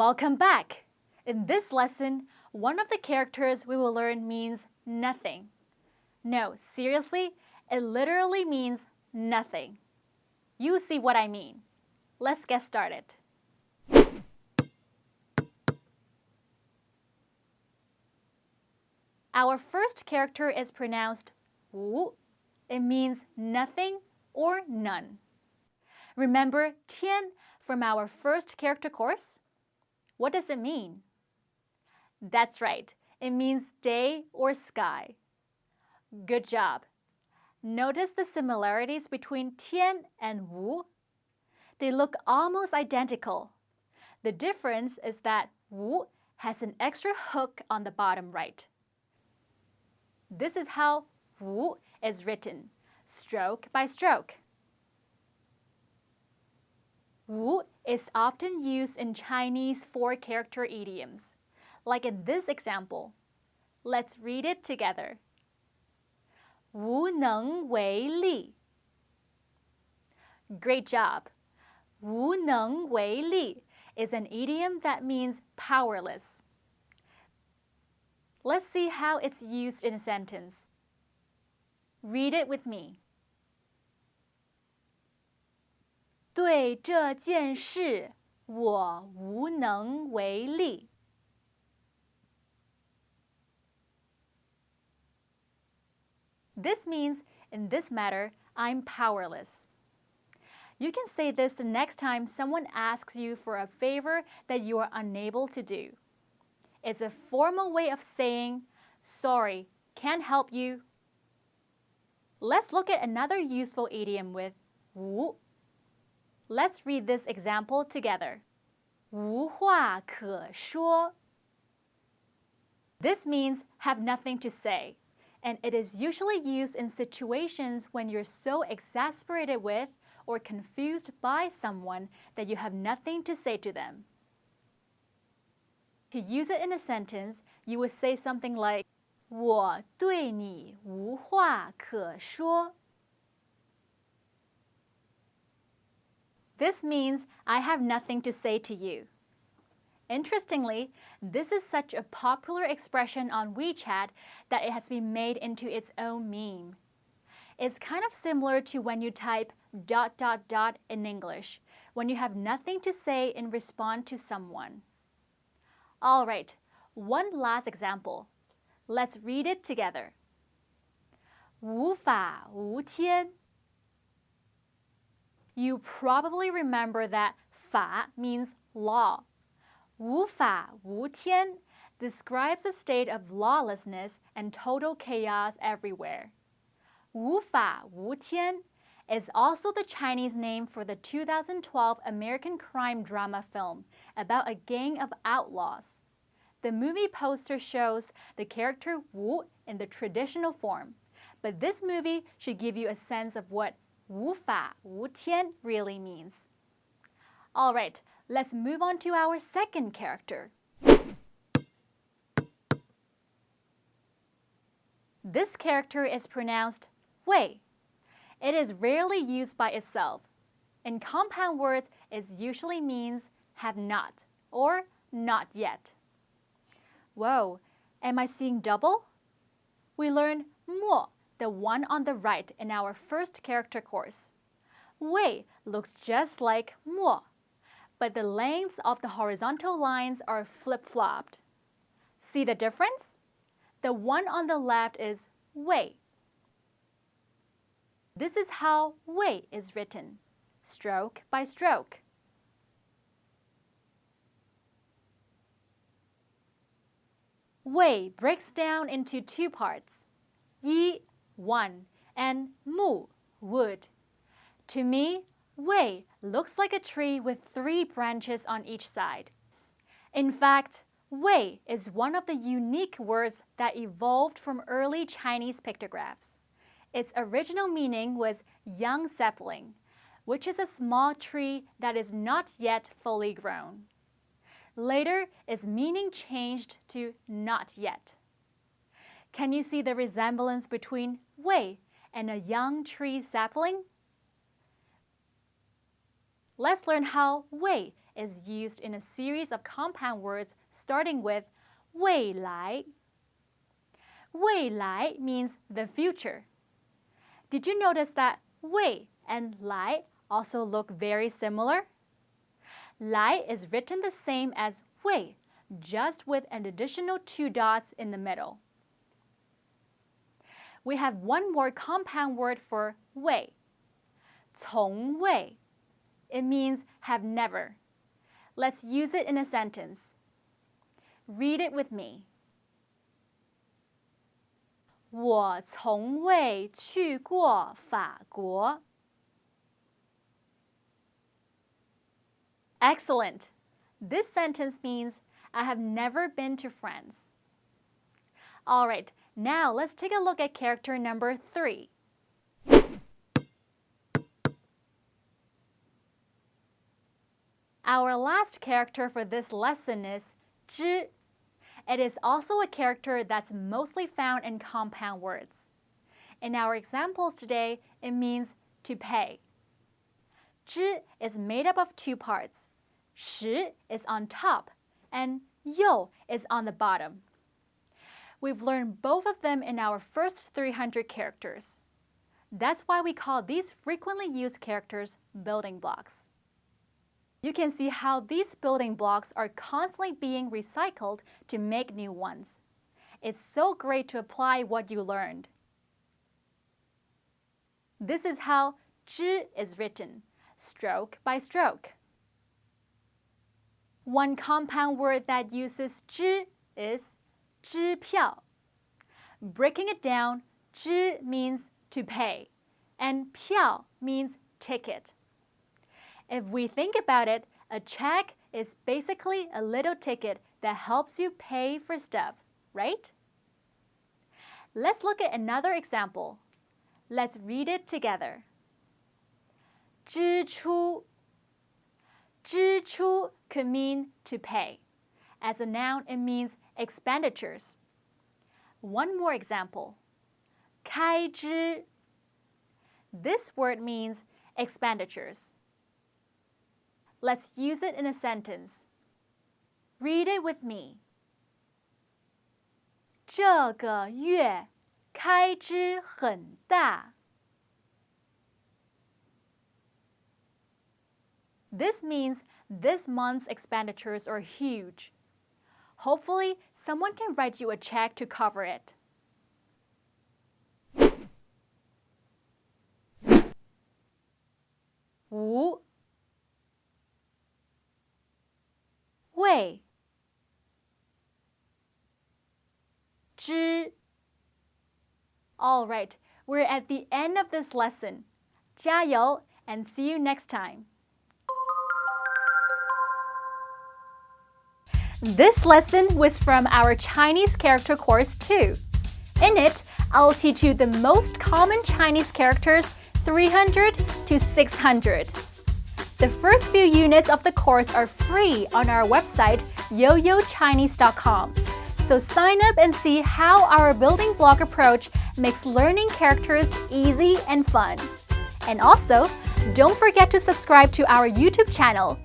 Welcome back! In this lesson, one of the characters we will learn means nothing. No, seriously, it literally means nothing. You see what I mean. Let's get started. Our first character is pronounced wu. It means nothing or none. Remember tian from our first character course? What does it mean? That's right, it means day or sky. Good job. Notice the similarities between tian and wu. They look almost identical. The difference is that wu has an extra hook on the bottom right. This is how wu is written, stroke by stroke. Wu is often used in Chinese four-character idioms, like in this example. Let's read it together. 无能为力. Great job. 无能为力 is an idiom that means powerless. Let's see how it's used in a sentence. Read it with me. 对这件事我无能为力. This means, in this matter, I'm powerless. You can say this the next time someone asks you for a favor that you are unable to do. It's a formal way of saying, sorry, can't help you. Let's look at another useful idiom with wu. Let's read this example together. 无话可说. This means have nothing to say, and it is usually used in situations when you're so exasperated with or confused by someone that you have nothing to say to them. To use it in a sentence, you would say something like, 我对你无话可说. This means I have nothing to say to you. Interestingly, this is such a popular expression on WeChat that it has been made into its own meme. It's kind of similar to when you type ... in English, when you have nothing to say in response to someone. All right, one last example. Let's read it together. 无法无天. You probably remember that 法 means law. 无法无天 describes a state of lawlessness and total chaos everywhere. 无法无天 is also the Chinese name for the 2012 American crime drama film about a gang of outlaws. The movie poster shows the character Wu in the traditional form, but this movie should give you a sense of what 无法无天really means. All right, let's move on to our second character. This character is pronounced wei. It is rarely used by itself. In compound words, it usually means have not or not yet. Whoa, am I seeing double? We learned mo, the one on the right, in our first character course. Wei looks just like mo, but the lengths of the horizontal lines are flip-flopped. See the difference? The one on the left is wei. This is how wei is written, stroke by stroke. Wei breaks down into two parts, yi, one, and mu, wood. To me, wei looks like a tree with 3 branches on each side. In fact, wei is one of the unique words that evolved from early Chinese pictographs. Its original meaning was young sapling, which is a small tree that is not yet fully grown. Later, its meaning changed to not yet. Can you see the resemblance between wei and a young tree sapling? let's learn how 未 is used in a series of compound words starting with 未来. 未来 means the future. Did you notice that 未 and 来 also look very similar? 来 is written the same as 未, just with an additional 2 dots in the middle. We have one more compound word for 未. 从未. It means have never. Let's use it in a sentence. Read it with me. 我从未去过法国. Excellent! This sentence means I have never been to France. Alright, now let's take a look at character number 3. Our last character for this lesson is 知. It is also a character that's mostly found in compound words. In our examples today, it means to pay. 知 is made up of 2 parts. 时 is on top, and 又 is on the bottom. We've learned both of them in our first 300 characters. That's why we call these frequently used characters building blocks. You can see how these building blocks are constantly being recycled to make new ones. It's so great to apply what you learned. This is how 知 is written, stroke by stroke. One compound word that uses 知 is 支票. Breaking it down, 知 means to pay, and 票 means ticket. If we think about it, a check is basically a little ticket that helps you pay for stuff, right? Let's look at another example. Let's read it together. 支出. 支出 could mean to pay. As a noun, it means expenditures. One more example. 开支. This word means expenditures. Let's use it in a sentence. Read it with me. 这个月开支很大. This means this month's expenditures are huge. Hopefully, someone can write you a check to cover it. 5. 未 知. All right, we're at the end of this lesson. 加油 and see you next time. This lesson was from our Chinese character course 2. In it, I'll teach you the most common Chinese characters 300 to 600. The first few units of the course are free on our website, yoyochinese.com. So sign up and see how our building block approach makes learning characters easy and fun. And also, don't forget to subscribe to our YouTube channel.